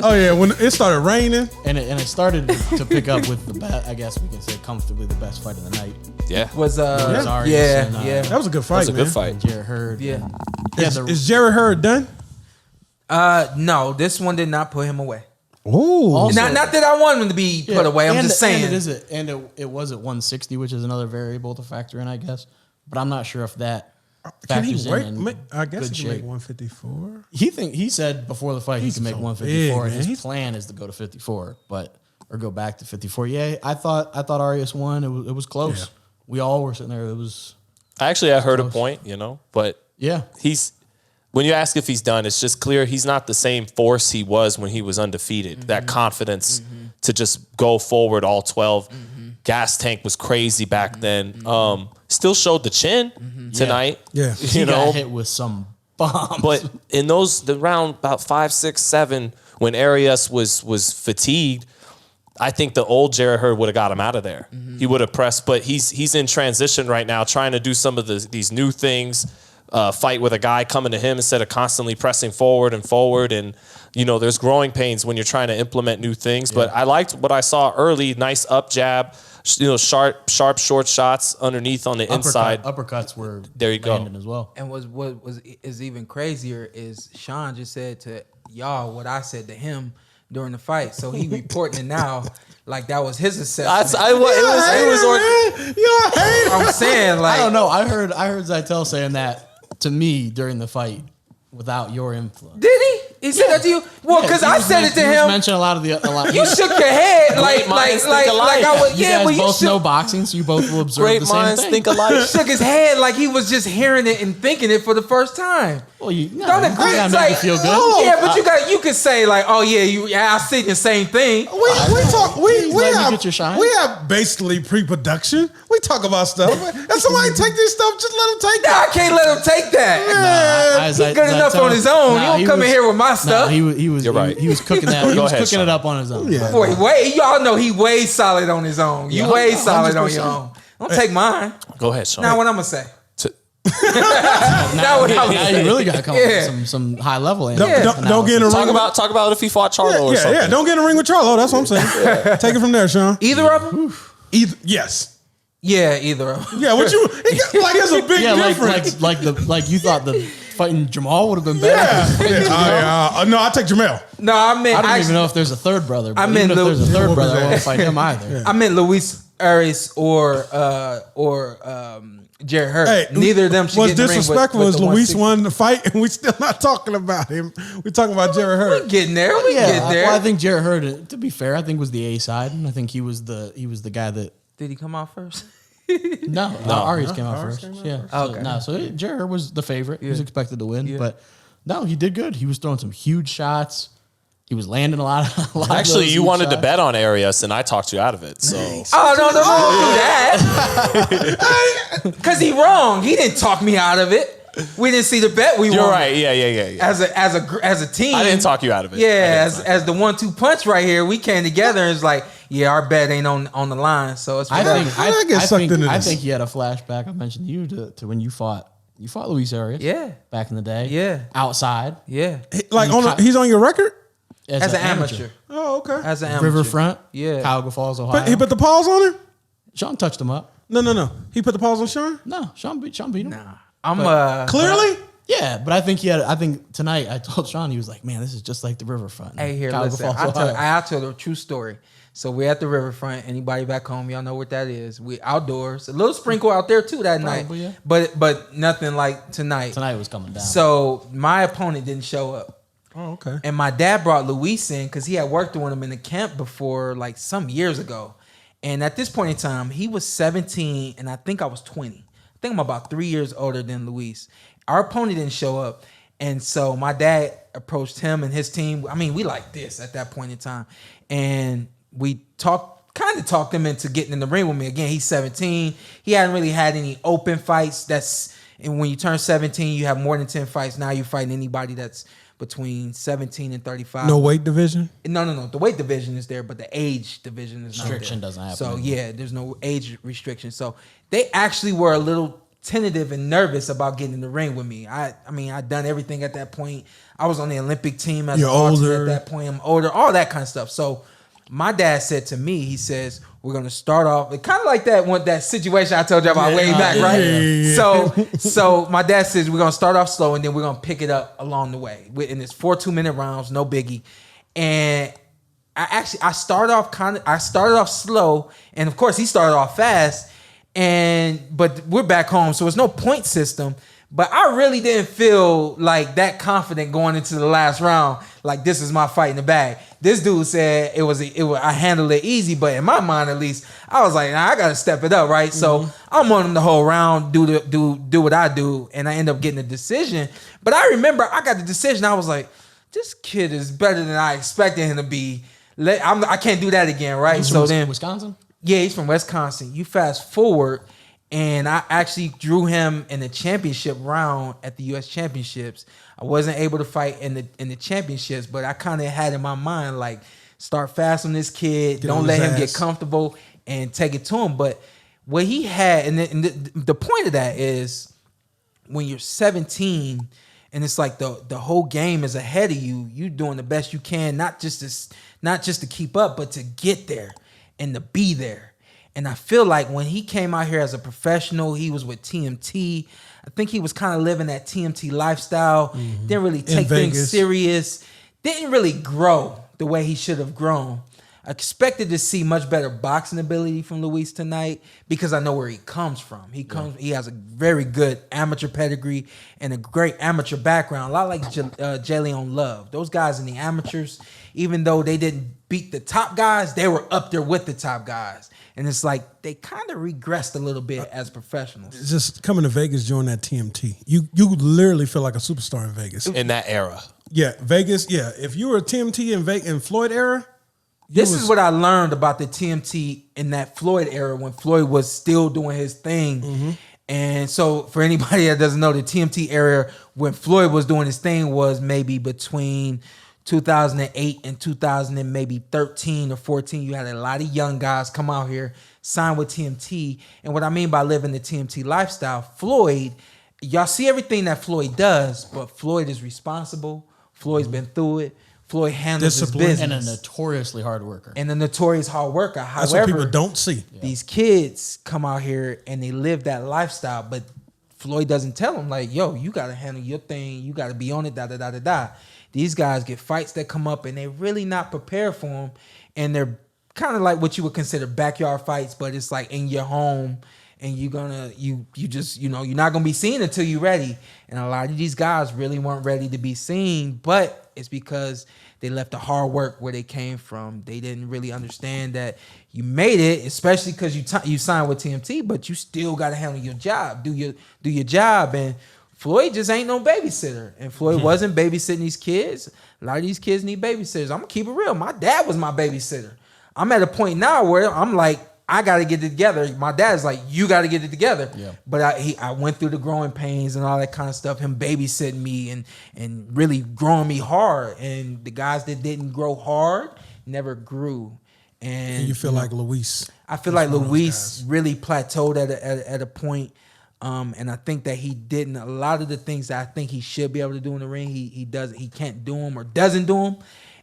Oh yeah, when it started raining, and it started to pick up with the best. I guess we can say comfortably the best fight of the night. Yeah, was Arias that was a good fight. That was a good fight. Jarrett Hurd. Yeah. Is Jarrett Hurd done? No, this one did not put him away. Oh, not that I want him to be put away. I'm just saying. It was at 160, which is another variable to factor in, I guess. But I'm not sure if that. Can he wait? I guess he can make 154. He said before the fight he can make 154, and his plan is to go to 54, or go back to 54. Yeah, I thought Arias won. It was close. Yeah. We all were sitting there. It was. I heard a point, but yeah, when you ask if he's done, it's just clear he's not the same force he was when he was undefeated. Mm-hmm. That confidence to just go forward all 12. Mm-hmm. Gas tank was crazy back then. Mm-hmm. Still showed the chin tonight. Yeah. He got hit with some bombs. But in the round about 5, 6, 7, when Arias was fatigued, I think the old Jarrett Hurd would have got him out of there. Mm-hmm. He would have pressed, but he's in transition right now, trying to do some of these new things. Fight with a guy coming to him instead of constantly pressing forward. And there's growing pains when you're trying to implement new things. Yeah. But I liked what I saw early. Nice up jab. Sharp short shots underneath on the inside. Uppercuts were there. You go as well. And what is even crazier is Shawn just said to y'all what I said to him during the fight. So he reporting it now like that was his assessment. I'm saying like I don't know. I heard Zytel saying that to me during the fight without your influence. Did he? He said that to you? Well, because I said it to him. Mentioned a lot. You shook your head like I was. You guys both know boxing, so you both will observe the same thing. Think alike. He shook his head like he was just hearing it and thinking it for the first time. Well, you don't agree. It's like, you feel good. Yeah, but you could say like, oh yeah, I see the same thing. We have basically pre-production. We talk about stuff. If somebody take this stuff, just let them take that. I can't let him take that. He's good enough on his own. He don't come in here with my stuff. You're right. He was cooking that. He was cooking it up on his own. Yeah. Boy, y'all know he way solid on his own. You way solid on your own. Don't take mine. Go ahead, Shawn. Now what I'm gonna say. Now you really got to come up with some high level. Don't get in a ring. Talk about if he fought Charlo or something. Yeah, don't get in a ring with Charlo. That's what I'm saying. Take it from there, Shawn. Either of them? Yes. Yeah, either of them. Yeah, it's a big difference. Like you thought the fighting Jamal would have been better. Yeah. No, I take Jamel. No, I don't even know if there's a third brother. I meant if there's a third brother, I won't fight him either. Yeah. I meant Luis Arias or Jarrett Hurd. Hey, neither of them should get in the ring disrespectful as Luis won the fight, and we still not talking about him. We're talking about Jarrett Hurd. We're getting there. We getting there. Well, I think Jarrett Hurd, to be fair, I think was the A side, and I think he was the guy that. Did he come out first? No, Arias came out first. Yeah. Okay. So Jarrett Hurd was the favorite. He was expected to win, but no, he did good. He was throwing some huge shots. He was landing a lot. Actually, you wanted to bet on Arias, and I talked you out of it. So. Oh no, don't do that. Because he wrong. He didn't talk me out of it. We didn't see the bet we won. You're right. Yeah. As a team, I didn't talk you out of it. Yeah, as the 1-2 punch right here, we came together and it's like, yeah, our bet ain't on the line. So it's. I think he had a flashback. I mentioned to you to when you fought Luis Arias. Yeah. Back in the day. Yeah. Outside. Yeah. He's on your record. As an amateur. Oh, okay. As an amateur. Riverfront. Yeah. Cuyahoga Falls, Ohio. But he put the paws on him? Shawn touched him up. No. He put the paws on Shawn? No, Shawn beat him. Nah. Clearly? Yeah, but I think tonight I told Shawn, he was like, man, this is just like the Riverfront. Hey, here, listen. I'll tell a true story. So we're at the Riverfront. Anybody back home, y'all know what that is. We outdoors. A little sprinkle out there too that night. Yeah. But nothing like tonight. Tonight was coming down. So my opponent didn't show up. Oh, okay. And my dad brought Luis in because he had worked with him in the camp before, like some years ago. And at this point in time, he was 17 and I think I was 20. I think I'm about 3 years older than Luis. Our opponent didn't show up. And so my dad approached him and his team. I mean, we like this at that point in time. And we kind of talked him into getting in the ring with me. Again, he's 17. He hadn't really had any open fights. And when you turn 17, you have more than 10 fights. Now you're fighting anybody that's between 17 and 35. No weight division? No. The weight division is there, but the age division is not there. Restriction doesn't happen. So, yeah, there's no age restriction. So, they actually were a little tentative and nervous about getting in the ring with me. I mean, I'd done everything at that point. I was on the Olympic team as an alternate at that point. I'm older, all that kind of stuff. So my dad said to me, he says, we're going to start off kind of like that situation I told you about way back, right? Yeah. So my dad says we're going to start off slow and then we're going to pick it up along the way. And it's 4 2-minute rounds, no biggie. And I started off slow, and of course he started off fast. But we're back home, so it's no point system. But I really didn't feel like that confident going into the last round. Like, this is my fight in the bag. This dude said I handled it easy, but in my mind at least, I was like, nah, I gotta step it up, right? Mm-hmm. So I'm on him the whole round, do what I do, and I end up getting a decision. But I remember I got the decision. I was like, this kid is better than I expected him to be. I can't do that again, right? He's so from then Wisconsin? Yeah, he's from Wisconsin. You fast forward, and I actually drew him in the championship round at the U.S. Championships. I wasn't able to fight in the championships, but I kind of had in my mind, like, start fast on this kid. Don't let him get comfortable and take it to him. But what he had, and the point of that is when you're 17 and it's like the whole game is ahead of you, you doing the best you can, not just to keep up, but to get there and to be there. And I feel like when he came out here as a professional, he was with TMT. I think he was kind of living that TMT lifestyle. Mm-hmm. Didn't really take things serious. Didn't really grow the way he should have grown. I expected to see much better boxing ability from Luis tonight because I know where he comes from. He has a very good amateur pedigree and a great amateur background. A lot like Jalen Love. Those guys in the amateurs, even though they didn't beat the top guys, they were up there with the top guys. And it's like they kind of regressed a little bit as professionals. Just coming to Vegas during that TMT, you literally feel like a superstar in Vegas. In that era. Yeah, Vegas, yeah. If you were a TMT in Floyd era, this is what I learned about the TMT in that Floyd era when Floyd was still doing his thing. Mm-hmm. And so for anybody that doesn't know, the TMT era when Floyd was doing his thing was maybe between 2008 and 2013 or 14. You had a lot of young guys come out here, sign with TMT. And what I mean by living the TMT lifestyle, Floyd, y'all see everything that Floyd does, but Floyd is responsible. Floyd's been through it. Floyd handles his business. And a notoriously hard worker. That's what people don't see. These kids come out here and they live that lifestyle, but Floyd doesn't tell them, like, yo, you got to handle your thing. You got to be on it, da-da-da-da-da. These guys get fights that come up and they're really not prepared for them. And they're kind of like what you would consider backyard fights, but it's like in your home and you're not going to be seen until you're ready. And a lot of these guys really weren't ready to be seen, but it's because they left the hard work where they came from. They didn't really understand that you made it, especially because you signed with TMT, but you still got to handle your job, do your job. And Floyd just ain't no babysitter. And Floyd wasn't babysitting these kids. A lot of these kids need babysitters. I'm going to keep it real. My dad was my babysitter. I'm at a point now where I'm like, I got to get it together. My dad's like, you got to get it together. Yeah. But I went through the growing pains and all that kind of stuff, him babysitting me and really growing me hard. And the guys that didn't grow hard never grew. And you feel like Luis. I feel like Luis really plateaued at a point. And I think that he didn't a lot of the things that I think he should be able to do in the ring. He can't do them or doesn't do them.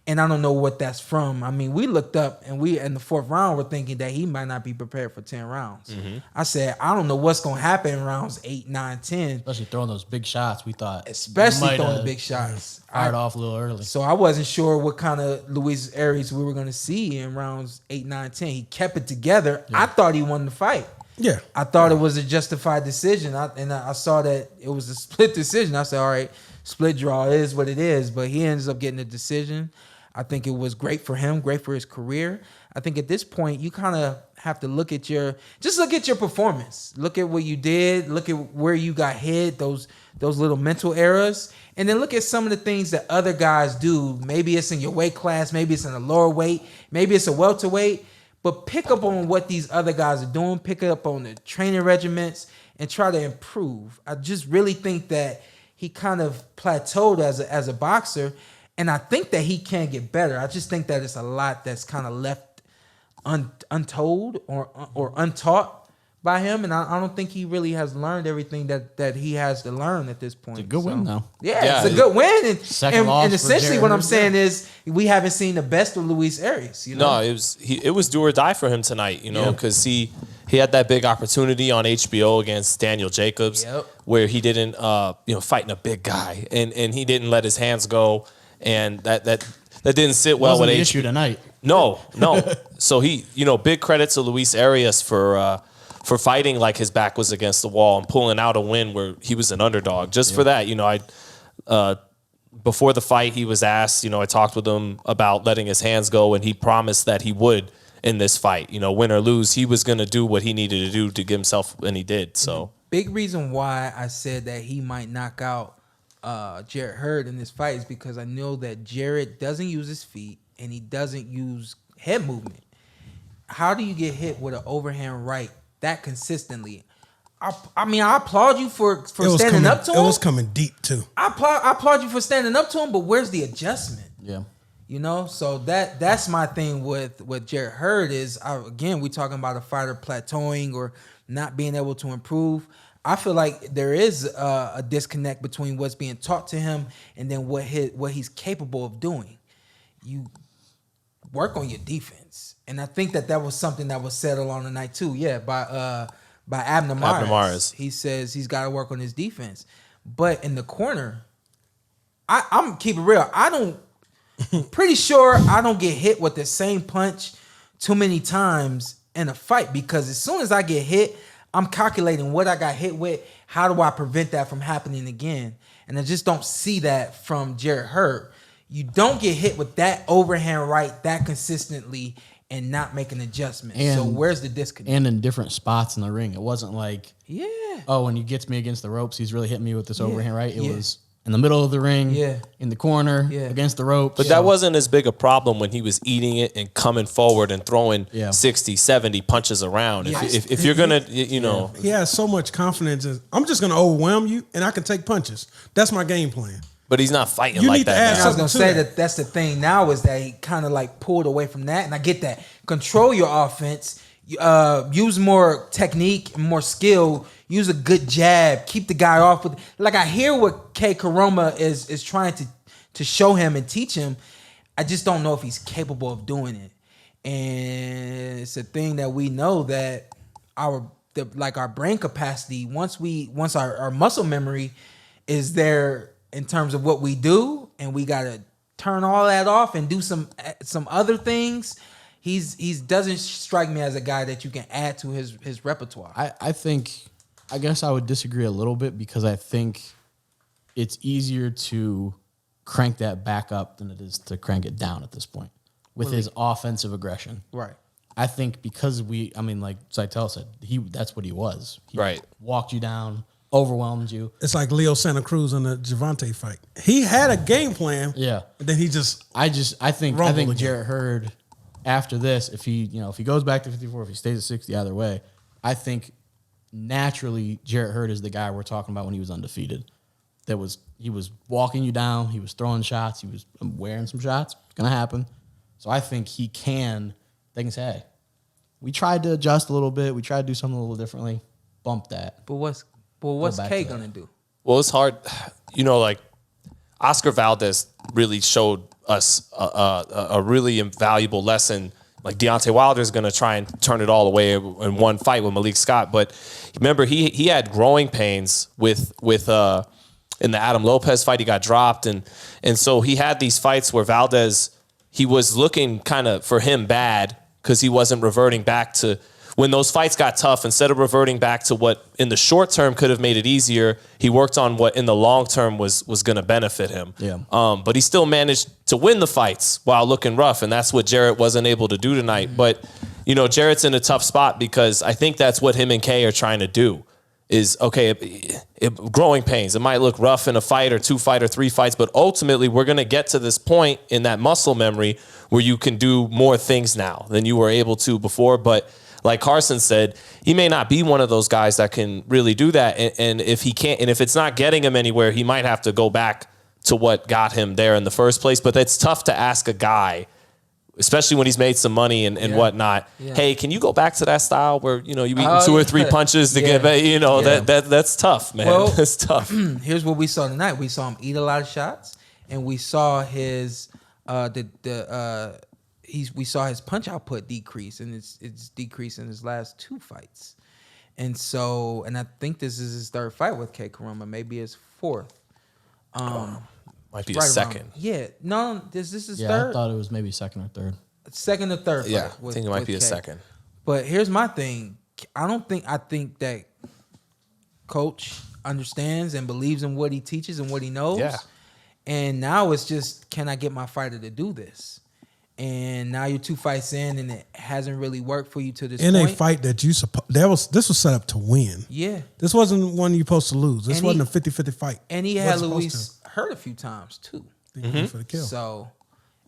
And I don't know what that's from. I mean, we looked up and we in the 4th round were thinking that he might not be prepared for 10 rounds. Mm-hmm. I said, I don't know what's going to happen in rounds 8, 9, 10. Especially throwing those big shots, we thought. Especially throwing the big shots. Fired off a little early. So I wasn't sure what kind of Luis Arias we were going to see in rounds 8, 9, 10. He kept it together. Yeah. I thought he won the fight. Yeah. I thought it was a justified decision. I saw that it was a split decision. I said, all right, split draw is what it is. But he ends up getting a decision. I think it was great for him, great for his career. I think at this point, you kind of have to look at your performance. Look at what you did. Look at where you got hit, those little mental errors. And then look at some of the things that other guys do. Maybe it's in your weight class. Maybe it's in a lower weight. Maybe it's a welterweight. But pick up on what these other guys are doing. Pick up on the training regiments and try to improve. I just really think that he kind of plateaued as a boxer. And I think that he can get better. I just think that it's a lot that's kind of left untold or untaught by him, and I don't think he really has learned everything that he has to learn at this point. It's a good win, though. Yeah, it's a good win, and essentially Jarrett what I'm Hurd, saying is we haven't seen the best of Luis Arias. You know? No, it was do or die for him tonight. You know, because he had that big opportunity on HBO against Daniel Jacobs, where he didn't fighting a big guy, and he didn't let his hands go, and that didn't sit well with the HBO. issue tonight. No. So he, big credit to Luis Arias for fighting like his back was against the wall and pulling out a win where he was an underdog. Just for that, before the fight, he was asked, I talked with him about letting his hands go, and he promised that he would in this fight. Win or lose, he was going to do what he needed to do to give himself, and he did. So big reason why I said that he might knock out Jarrett Hurd in this fight is because I know that Jarrett doesn't use his feet and he doesn't use head movement. How do you get hit with an overhand right that consistently? I mean, I applaud you for standing up to him. It was coming deep too. I applaud you for standing up to him, but where's the adjustment? Yeah. So that's my thing with Jarrett Hurd is, again, we talking about a fighter plateauing or not being able to improve. I feel like there is a disconnect between what's being taught to him and then what he's capable of doing. You work on your defense, and I think that was something that was said along the night too. Yeah, by Abner Mares. He says he's got to work on his defense, but in the corner, I'm keeping it real. Pretty sure I don't get hit with the same punch too many times in a fight, because as soon as I get hit, I'm calculating what I got hit with. How do I prevent that from happening again? And I just don't see that from Jarrett Hurd. You don't get hit with that overhand right that consistently and not make an adjustment. So where's the disconnect? And in different spots in the ring. It wasn't like, when he gets me against the ropes, he's really hitting me with this overhand right. It was in the middle of the ring, in the corner, against the ropes. But that wasn't as big a problem when he was eating it and coming forward and throwing 60, 70 punches around. If you're going to, He has so much confidence. I'm just going to overwhelm you, and I can take punches. That's my game plan. But he's not fighting You like need to that add now. I was gonna say that's the thing now is that he kind of like pulled away from that, and I get that. Control your offense, use more technique, more skill, use a good jab, keep the guy off with. Like I hear what K. Karoma is trying to show him and teach him. I just don't know if he's capable of doing it, and it's a thing that we know that our brain capacity once our muscle memory is there in terms of what we do, and we gotta turn all that off and do some other things. He's doesn't strike me as a guy that you can add to his repertoire. I guess I would disagree a little bit, because I think it's easier to crank that back up than it is to crank it down at this point with his offensive aggression. Right. I think because like Saitel said, that's what he was. He walked you down, overwhelmed you. It's like Leo Santa Cruz in the Gervonta fight. He had a game plan. Yeah. And then he just I think again. Jarrett Hurd, after this, if he goes back to 54, if he stays at 60 either way, I think naturally Jarrett Hurd is the guy we're talking about when he was undefeated. He was walking you down, he was throwing shots, he was wearing some shots. It's gonna happen. So I think they can say, hey, we tried to adjust a little bit, we tried to do something a little differently, bump that. But what's K gonna do? Well, it's hard. Like Oscar Valdez really showed us a really invaluable lesson. Like Deontay Wilder's going to try and turn it all away in one fight with Malik Scott. But remember, he had growing pains with in the Adam Lopez fight. He got dropped. And so he had these fights where Valdez, he was looking kind of for him bad because he wasn't reverting back to, when those fights got tough, instead of reverting back to what in the short term could have made it easier, he worked on what in the long term was going to benefit him. Yeah. But he still managed to win the fights while looking rough, and that's what Jarrett wasn't able to do tonight. Mm-hmm. But, Jarrett's in a tough spot because I think that's what him and Kay are trying to do is, growing pains. It might look rough in a fight or 2 fight or 3 fights, but ultimately we're going to get to this point in that muscle memory where you can do more things now than you were able to before. But like Carson said, he may not be one of those guys that can really do that. And if he can't, and if it's not getting him anywhere, he might have to go back to what got him there in the first place. But it's tough to ask a guy especially when he's made some money and whatnot. Yeah. Hey, can you go back to that style where, you eating 2 or 3 punches to get back? That's tough, man. Well, that's tough. Here's what we saw tonight. We saw him eat a lot of shots, and we saw his we saw his punch output decrease, and it's decreased in his last 2 fights. And so, and I think this is his 3rd fight with K. Karuma, maybe his 4th. Might be a second. No, this is his 3rd. Yeah, I thought it was maybe 2nd or 3rd. 2nd or 3rd fight. Yeah, I think it might be a K. second. But here's my thing. I think that Coach understands and believes in what he teaches and what he knows. Yeah. And now it's just, can I get my fighter to do this? And now you're 2 fights in, and it hasn't really worked for you to this in point. a fight that this was set up to win. Yeah. This wasn't one you're supposed to lose. This And wasn't a 50-50 fight. And he had Luis hurt a few times too. For the kill. So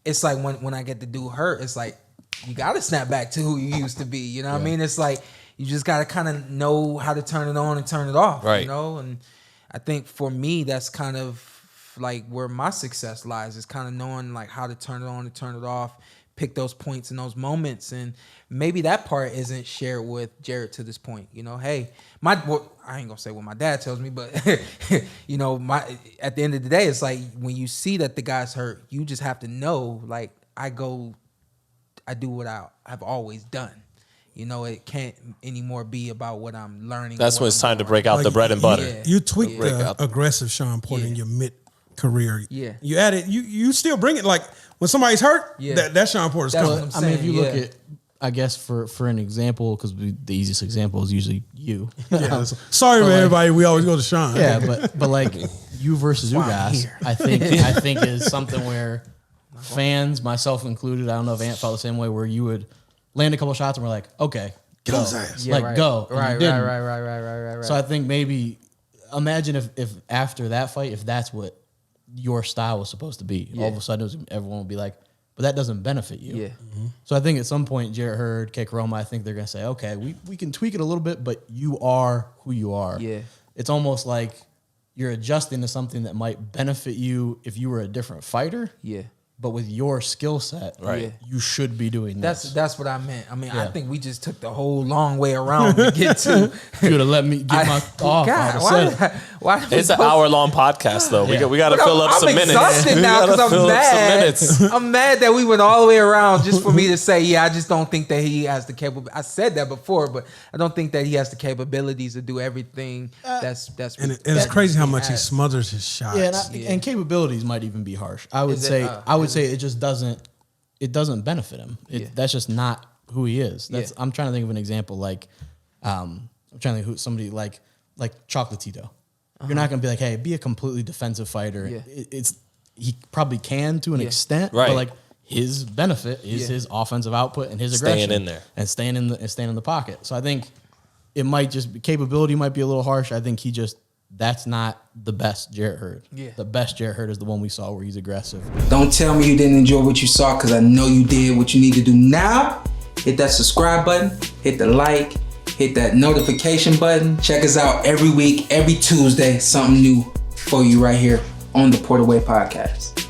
it's like when I get the dude hurt, it's like you got to snap back to who you used to be. You know what I mean? It's like you just got to kind of know how to turn it on and turn it off. Right. You know? And I think for me, that's kind of like where my success lies, is kind of knowing like how to turn it on and turn it off, pick those points and those moments. And maybe that part isn't shared with Jarrett to this point. Hey, I ain't gonna say what my dad tells me, but at the end of the day, it's like when you see that the guy's hurt, you just have to know, like, I do what I've always done. It can't anymore be about what I'm learning. That's when it's time to break out the bread and butter. Yeah. You tweaked the aggressive Shawn Porter in your mid-career. Yeah. You added, you still bring it, like, when somebody's hurt, that's Shawn Porter's That's coming. what I'm I mean, if saying, you look at, I guess for an example, because the easiest example is usually you. Sorry, man, everybody. We always go to Shawn. Yeah, but like you versus Ugas, I think is something where fans, myself included, I don't know if Ant felt the same way, where you would land a couple shots and we're like, okay, Get go. on his ass. Like, right. go. And Right, you didn't. right. So I think maybe imagine if after that fight, if that's what your style was supposed to be, all of a sudden everyone would be like, but that doesn't benefit you. Yeah. So I think at some point, Jarrett Hurd, K. Karoma, I think they're going to say, okay, we can tweak it a little bit, but you are who you are. Yeah. It's almost like you're adjusting to something that might benefit you if you were a different fighter. Yeah. But with your skill set, Right. you should be doing this. That's what I meant. I mean, I Yeah. think we just took the whole long way around to get to. If you would have let me get my thought. God, why did we It's an both- hour-long podcast, though. Yeah. We got to fill up I'm some minutes. exhausted We now gotta because I'm fill up some mad. minutes. I'm mad that we went all the way around just for me to say, yeah, I just don't think that he has the capability. I said that before, but I don't think that he has the capabilities to do everything. That's And it's crazy how much he smothers his shots. Yeah, and capabilities might even be harsh. I would say it just doesn't benefit him. That's just not who he is. I'm trying to think of an example like I'm trying to think who somebody like Chocolatito. You're not gonna be like, hey, be a completely defensive fighter. Yeah. He probably can to an extent, Right. but like his benefit is his offensive output and his Staying aggression in there. and staying in the pocket. So I think it might just be, capability might be a little harsh. I think that's not the best Jarrett Hurd. Yeah. The best Jarrett Hurd is the one we saw where he's aggressive. Don't tell me you didn't enjoy what you saw, because I know you did. What you need to do now, hit that subscribe button, hit the like, hit that notification button. Check us out every week, every Tuesday, something new for you right here on the Porter Way Podcast.